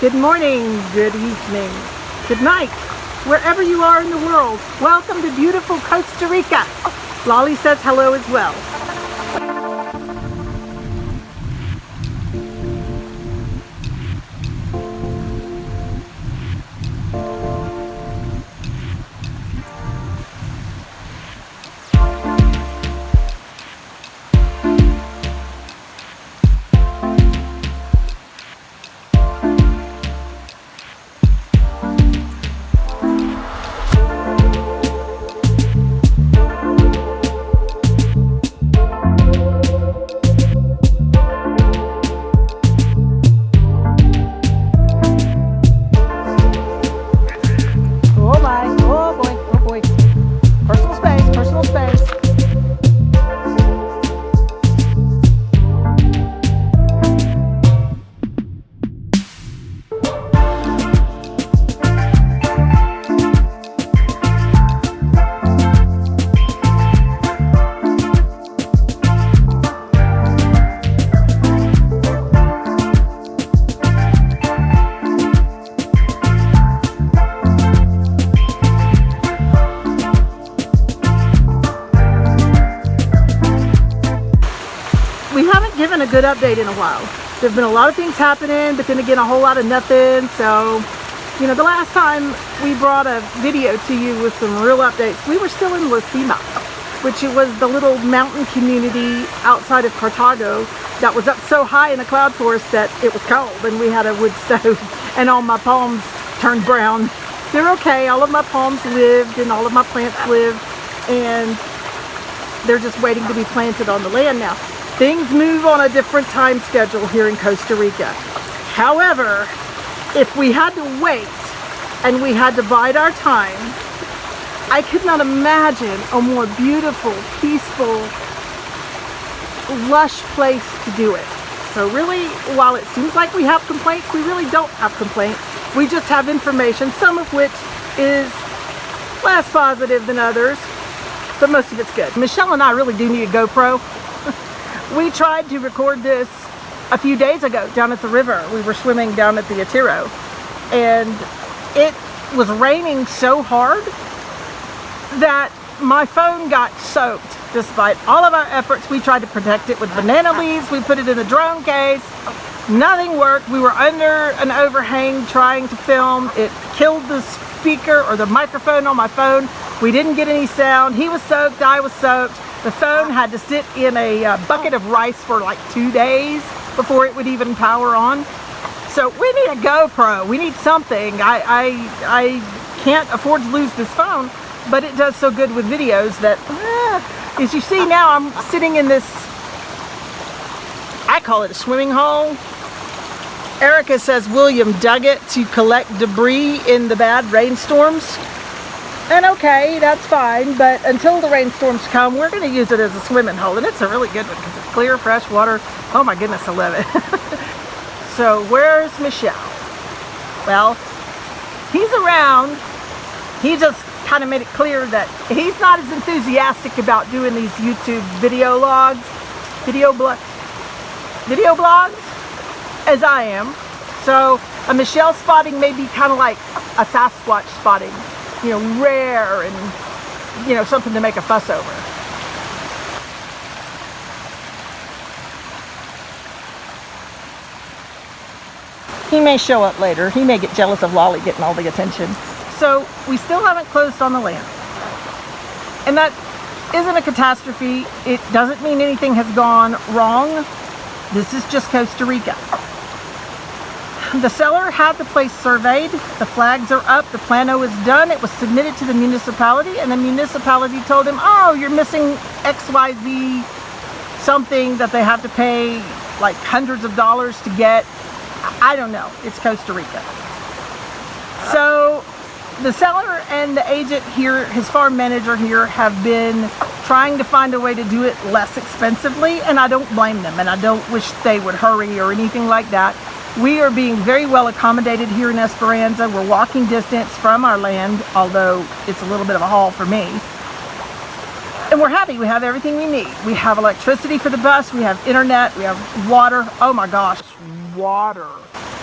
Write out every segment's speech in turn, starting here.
good morning, good evening, good night, wherever you are in the world. Welcome to beautiful Costa Rica. Lolly says hello as well. Given a good update in a while. There's been a lot of things happening, but then again a whole lot of nothing. So, you know, the last time we brought a video to you with some real updates, we were still in La Cima, which it was the little mountain community outside of Cartago that was up so high in the cloud forest that it was cold, and we had a wood stove and all my palms turned brown. They're okay. All of my palms lived and all of my plants lived, and they're just waiting to be planted on the land now. Things move on a different time schedule here in Costa Rica. However, if we had to wait and we had to bide our time, I could not imagine a more beautiful, peaceful, lush place to do it. So really, while it seems like we have complaints, we really don't have complaints. We just have information, some of which is less positive than others, but most of it's good. Michel and I really do need a GoPro. We tried to record this a few days ago down at the river. We were swimming down at the Atiro, and it was raining so hard that my phone got soaked. Despite all of our efforts, we tried to protect it with banana leaves. We put it in the drone case. Nothing worked. We were under an overhang trying to film. It killed the speaker or the microphone on my phone. We didn't get any sound. He was soaked, I was soaked. The phone had to sit in a bucket of rice for like 2 days before it would even power on. So we need a GoPro. We need something. I can't afford to lose this phone, but it does so good with videos that, as you see now, I'm sitting in this, I call it a swimming hole. Erica says William dug it to collect debris in the bad rainstorms. And okay, that's fine, but until the rainstorms come, we're going to use it as a swimming hole. And it's a really good one because it's clear, fresh water. Oh my goodness, I love it. So where's Michel? Well, he's around. He just kind of made it clear that he's not as enthusiastic about doing these YouTube video blogs as I am. So a Michel spotting may be kind of like a Sasquatch spotting. You know, rare and, you know, something to make a fuss over. He may show up later. He may get jealous of Lolly getting all the attention. So we still haven't closed on the land. And that isn't a catastrophe. It doesn't mean anything has gone wrong. This is just Costa Rica. The seller had the place surveyed, the flags are up, the plano is done, it was submitted to the municipality, and the municipality told him, oh, you're missing XYZ something that they have to pay like hundreds of dollars to get. I don't know, it's Costa Rica. So the seller and the agent here, his farm manager here, have been trying to find a way to do it less expensively, and I don't blame them, and I don't wish they would hurry or anything like that. We are being very well accommodated here in Esperanza. We're walking distance from our land, although it's a little bit of a haul for me. And we're happy. We have everything we need. We have electricity for the bus. We have internet. We have water. Oh my gosh, water.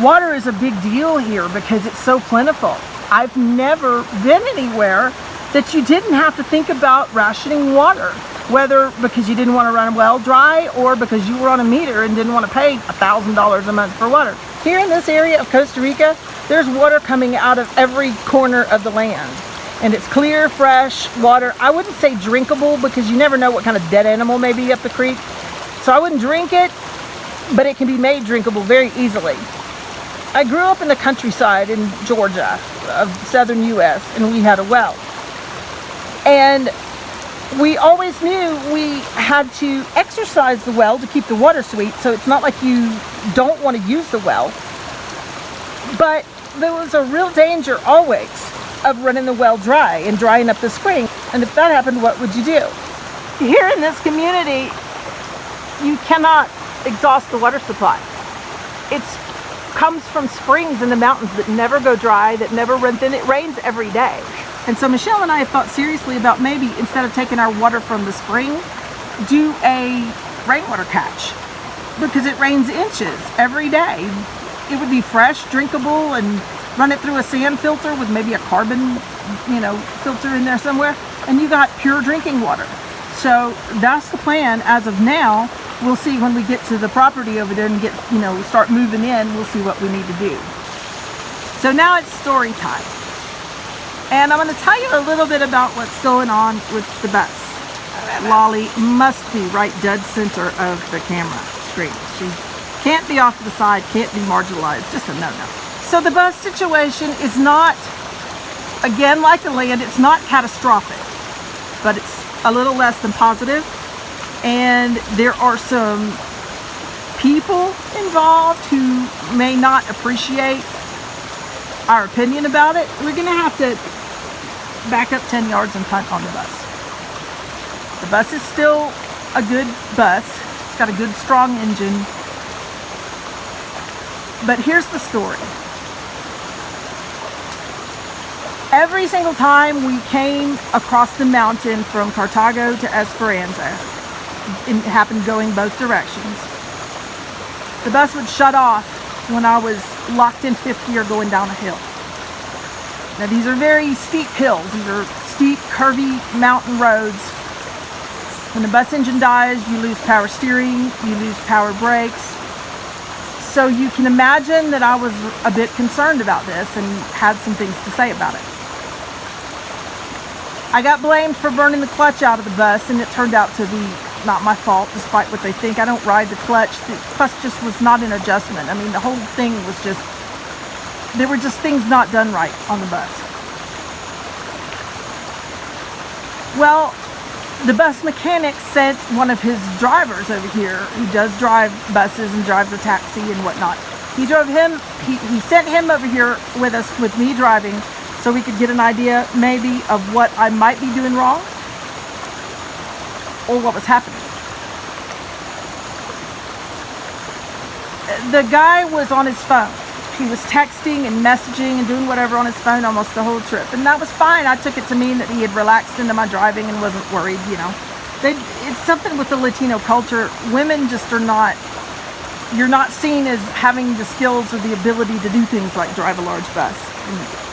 Water is a big deal here because it's so plentiful. I've never been anywhere that you didn't have to think about rationing water, whether because you didn't want to run a well dry or because you were on a meter and didn't want to pay $1,000 a month for water. Here in this area of Costa Rica, there's water coming out of every corner of the land. And it's clear, fresh water. I wouldn't say drinkable because you never know what kind of dead animal may be up the creek. So I wouldn't drink it, but it can be made drinkable very easily. I grew up in the countryside in Georgia, of southern US, and we had a well. And we always knew we had to exercise the well to keep the water sweet, so it's not like you don't want to use the well. But there was a real danger always of running the well dry and drying up the spring. And if that happened, what would you do? Here in this community, you cannot exhaust the water supply. It comes from springs in the mountains that never go dry, that never run thin. It rains every day. And so Michelle and I have thought seriously about maybe instead of taking our water from the spring, do a rainwater catch, because it rains inches every day. It would be fresh, drinkable, and run it through a sand filter with maybe a carbon, filter in there somewhere, and you got pure drinking water. So that's the plan as of now. We'll see when we get to the property over there and get, start moving in, we'll see what we need to do. So now it's story time. And I'm going to tell you a little bit about what's going on with the bus. Lolly must be right dead center of the camera screen. She can't be off to the side, can't be marginalized, just a no-no. So the bus situation is not, again, like the land, it's not catastrophic, but it's a little less than positive. And there are some people involved who may not appreciate our opinion about it. We're going to have to back up 10 yards and punt on the bus. The bus is still a good bus. It's got a good, strong engine. But here's the story. Every single time we came across the mountain from Cartago to Esperanza, it happened going both directions, the bus would shut off when I was locked in fifth gear going down a hill. Now these are very steep hills. These are steep, curvy mountain roads. When the bus engine dies, you lose power steering, you lose power brakes. So you can imagine that I was a bit concerned about this and had some things to say about it. I got blamed for burning the clutch out of the bus, and it turned out to be not my fault, despite what they think. I don't ride the clutch. The clutch just was not in adjustment. I mean, the whole thing was just, there were just things not done right on the bus. Well, the bus mechanic sent one of his drivers over here, who does drive buses and drives a taxi and whatnot. He sent him over here with us, with me driving, so we could get an idea maybe of what I might be doing wrong or what was happening. The guy was on his phone. He was texting and messaging and doing whatever on his phone almost the whole trip. And that was fine. I took it to mean that he had relaxed into my driving and wasn't worried, It's something with the Latino culture. Women just are not, you're not seen as having the skills or the ability to do things like drive a large bus. And,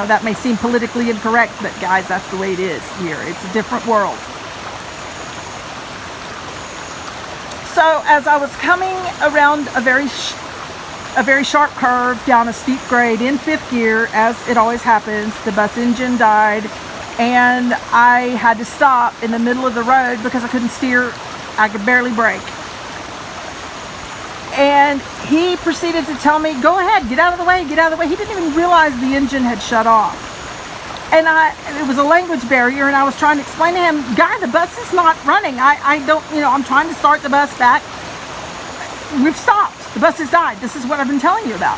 that may seem politically incorrect, but guys, that's the way it is here. It's a different world. So as I was coming around a very sharp curve down a steep grade in fifth gear, as it always happens, the bus engine died, and I had to stop in the middle of the road because I couldn't steer. I could barely brake. And he proceeded to tell me, go ahead, get out of the way, get out of the way. He didn't even realize the engine had shut off. And it was a language barrier, and I was trying to explain to him, guy, the bus is not running. I'm trying to start the bus back. We've stopped. The bus has died. This is what I've been telling you about.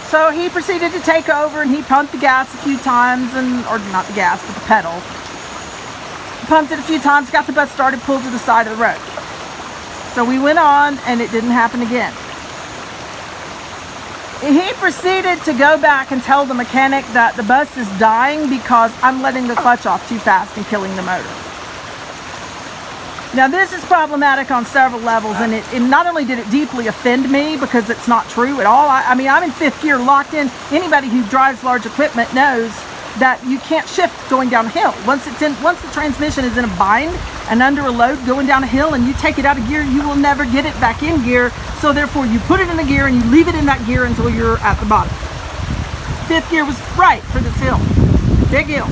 So he proceeded to take over, and he pumped the gas a few times, or not the gas, but the pedal. Pumped it a few times, got the bus started, pulled to the side of the road. So we went on, and it didn't happen again. He proceeded to go back and tell the mechanic that the bus is dying because I'm letting the clutch off too fast and killing the motor. Now this is problematic on several levels, and it not only did it deeply offend me because it's not true at all. I mean, I'm in 5th gear, locked in. Anybody who drives large equipment knows that you can't shift going down a hill. Once the transmission is in a bind and under a load going down a hill and you take it out of gear, you will never get it back in gear. So therefore you put it in the gear and you leave it in that gear until you're at the bottom. 5th gear was right for this hill. Big hill.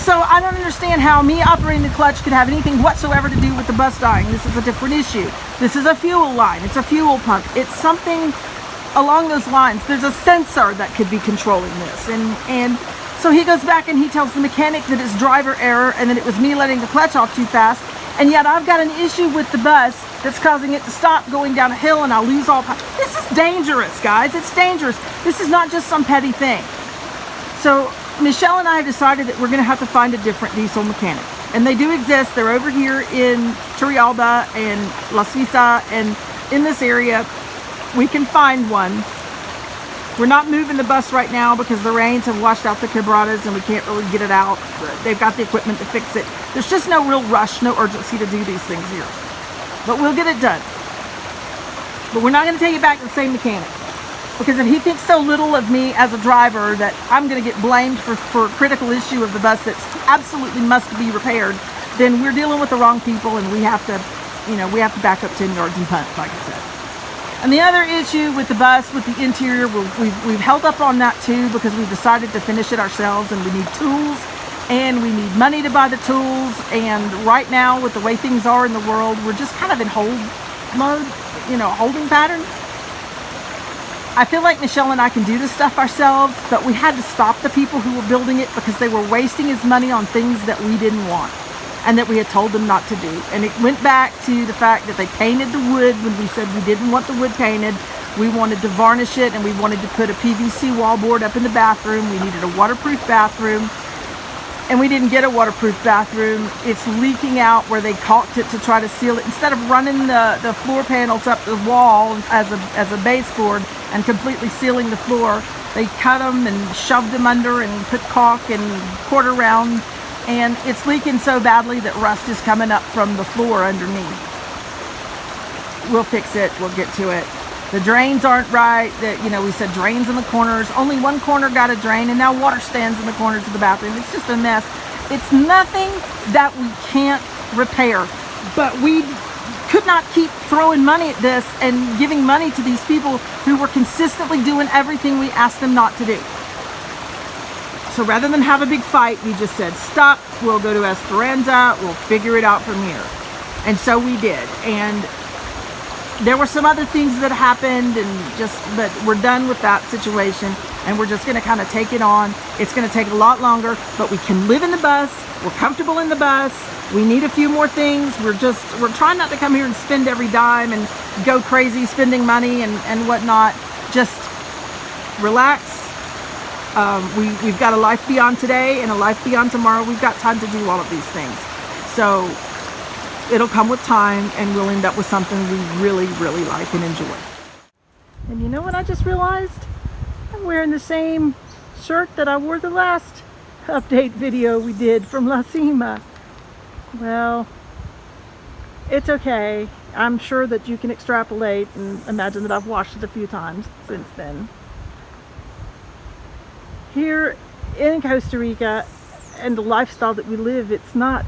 So I don't understand how me operating the clutch could have anything whatsoever to do with the bus dying. This is a different issue. This is a fuel line. It's a fuel pump. It's something along those lines. There's a sensor that could be controlling this. And so he goes back and he tells the mechanic that it's driver error and that it was me letting the clutch off too fast. And yet I've got an issue with the bus that's causing it to stop going down a hill and I'll lose all power. This is dangerous, guys. It's dangerous. This is not just some petty thing. So Michel and I have decided that we're going to have to find a different diesel mechanic. And they do exist. They're over here in Turrialba and La Suiza, and in this area we can find one. We're not moving the bus right now because the rains have washed out the quebradas and we can't really get it out. They've got the equipment to fix it. There's just no real rush, no urgency to do these things here. But we'll get it done. But we're not going to take it back to the same mechanic. Because if he thinks so little of me as a driver that I'm going to get blamed for a critical issue of the bus that absolutely must be repaired, then we're dealing with the wrong people and we have to, we have to back up 10 yards and punt, like I said. And the other issue with the bus, with the interior, we've held up on that too because we decided to finish it ourselves, and we need tools and we need money to buy the tools. And right now, with the way things are in the world, we're just kind of in hold mode, holding pattern. I feel like Michel and I can do this stuff ourselves, but we had to stop the people who were building it because they were wasting his money on things that we didn't want and that we had told them not to do. And it went back to the fact that they painted the wood when we said we didn't want the wood painted. We wanted to varnish it and we wanted to put a PVC wallboard up in the bathroom. We needed a waterproof bathroom. And we didn't get a waterproof bathroom. It's leaking out where they caulked it to try to seal it. Instead of running the floor panels up the wall as a baseboard and completely sealing the floor, they cut them and shoved them under and put caulk and quarter round. And it's leaking so badly that rust is coming up from the floor underneath. We'll fix it. We'll get to it. The drains aren't right. We said drains in the corners. Only one corner got a drain, and now water stands in the corners of the bathroom. It's just a mess. It's nothing that we can't repair. But we could not keep throwing money at this and giving money to these people who were consistently doing everything we asked them not to do. So rather than have a big fight, we just said, stop, we'll go to Esperanza, we'll figure it out from here. And so we did. And there were some other things that happened, but we're done with that situation, and we're just going to kind of take it on. It's going to take a lot longer, but we can live in the bus. We're comfortable in the bus. We need a few more things. We're trying not to come here and spend every dime and go crazy spending money and whatnot. Just relax. We've got a life beyond today and a life beyond tomorrow. We've got time to do all of these things. So it'll come with time, and we'll end up with something we really, really like and enjoy. And you know what I just realized? I'm wearing the same shirt that I wore the last update video we did from La Cima. Well, it's okay. I'm sure that you can extrapolate and imagine that I've washed it a few times since then. Here in Costa Rica and the lifestyle that we live, it's not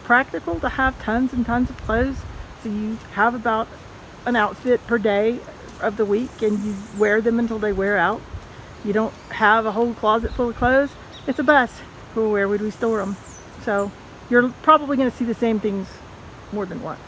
practical to have tons and tons of clothes. So you have about an outfit per day of the week and you wear them until they wear out. You don't have a whole closet full of clothes. It's a bus. Well, where would we store them? So you're probably going to see the same things more than once.